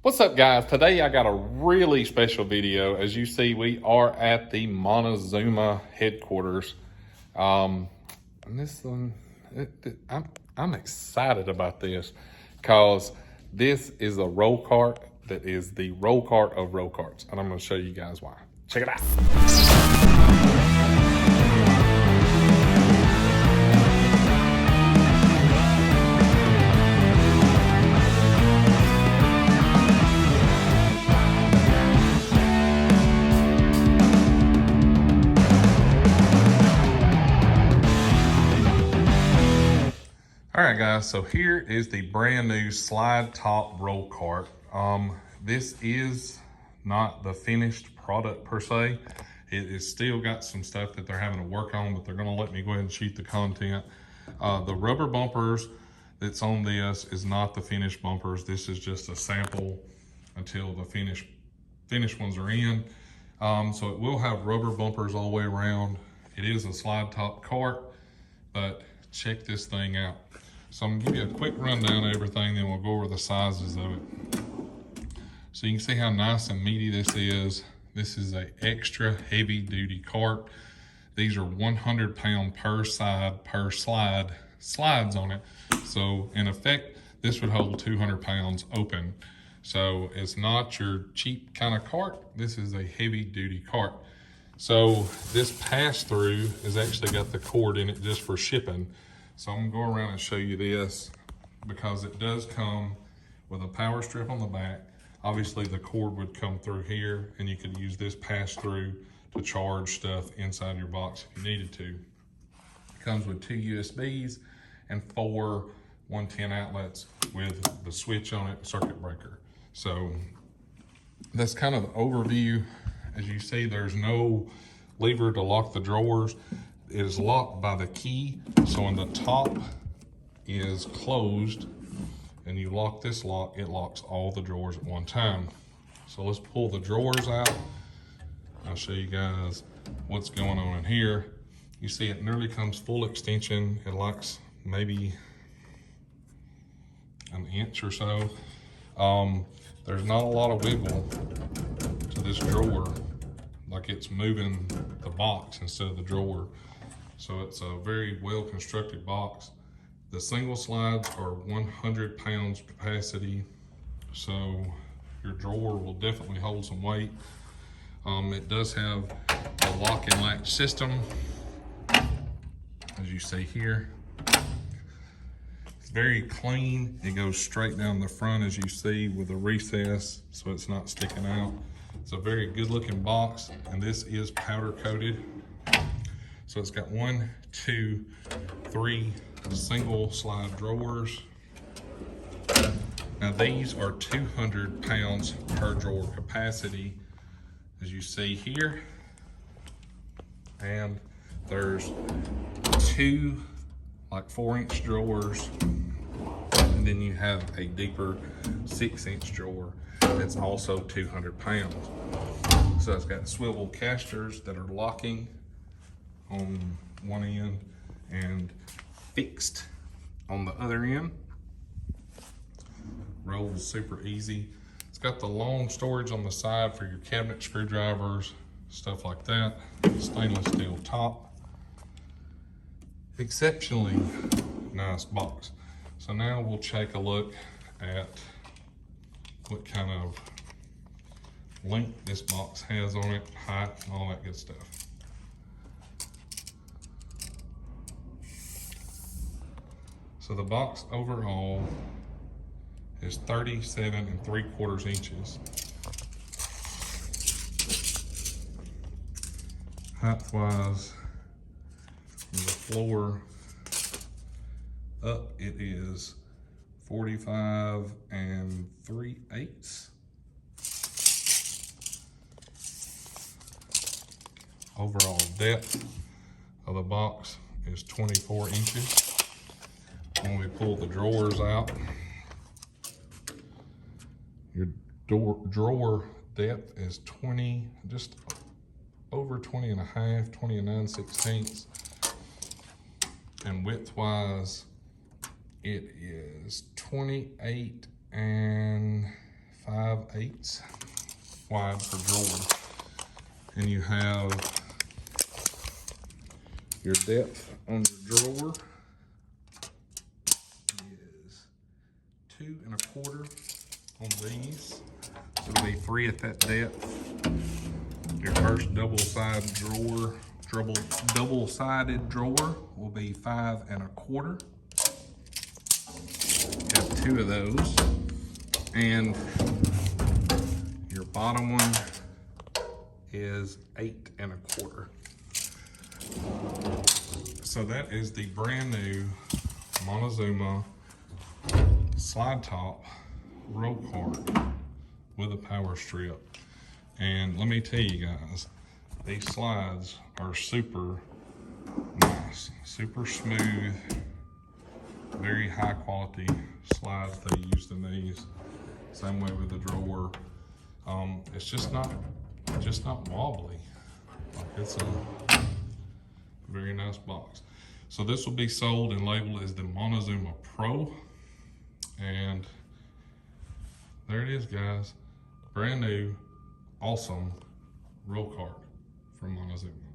What's up, guys? Today I got a really special video. As you see, we are at the Montezuma headquarters. And this one, I'm excited about this because this is a roll cart that is the roll cart of roll carts. And I'm going to show you guys why. Check it out. All right, guys, so here is the brand new slide top roll cart. This is not the finished product per se. It is still got some stuff that they're having to work on, but they're gonna let me go ahead and shoot the content. The rubber bumpers that's on this is not the finished bumpers. This is just a sample until the finished ones are in. So it will have rubber bumpers all the way around. It is a slide top cart, but check this thing out. So I'm gonna give you a quick rundown of everything, then we'll go over the sizes of it. So you can see how nice and meaty this is. This is a extra heavy duty cart. These are 100 pound per side, per slide, slides on it. So in effect, this would hold 200 pounds open. So it's not your cheap kind of cart. This is a heavy duty cart. So this pass through has actually got the cord in it just for shipping. So I'm gonna go around and show you this because it does come with a power strip on the back. Obviously the cord would come through here and you could use this pass through to charge stuff inside your box if you needed to. It comes with 2 USBs and 4 110 outlets with the switch on it, circuit breaker. So that's kind of the overview. As you see, there's no lever to lock the drawers. It is locked by the key. So when the top is closed and you lock this lock, it locks all the drawers at one time. So let's pull the drawers out. I'll show you guys what's going on in here. You see it nearly comes full extension. It locks maybe an inch or so. There's not a lot of wiggle to this drawer, like it's moving the box instead of the drawer. So it's a very well constructed box. The single slides are 100 pounds capacity. So your drawer will definitely hold some weight. It does have a lock and latch system, as you see here. It's very clean. It goes straight down the front, as you see, with a recess, so it's not sticking out. It's a very good looking box, and this is powder coated. So it's got 1, 2, 3 single slide drawers. Now these are 200 pounds per drawer capacity, as you see here. And there's 2 like 4-inch drawers. And then you have a deeper 6-inch drawer that's also 200 pounds. So it's got swivel casters that are locking on one end and fixed on the other end. Rolls super easy. It's got the long storage on the side for your cabinet screwdrivers, stuff like that. Stainless steel top. Exceptionally nice box. So now we'll take a look at what kind of length this box has on it, height, and all that good stuff. So the box overall is 37 3/4 inches. Height-wise, from the floor up, it is 45 3/8. Overall depth of the box is 24 inches. When we pull the drawers out, your drawer depth is just over 20 and a half, 20 and 9/16. And width wise, it is 28 5 6/8 wide per drawer. And you have your depth on your drawer is 2 1/4 on these. So it'll be 3 at that depth. Your first double-sided drawer will be 5 1/4. Have 2 of those. And your bottom one is 8 1/4. So that is the brand new Montezuma slide top roll cart with a power strip. And let me tell you guys, these slides are super nice, super smooth, very high quality slides they used in these. Same way with the drawer. It's just not wobbly. Like, it's a very nice box. So this will be sold and labeled as the Montezuma Pro. And there it is, guys. Brand new, awesome roll cart from Montezuma.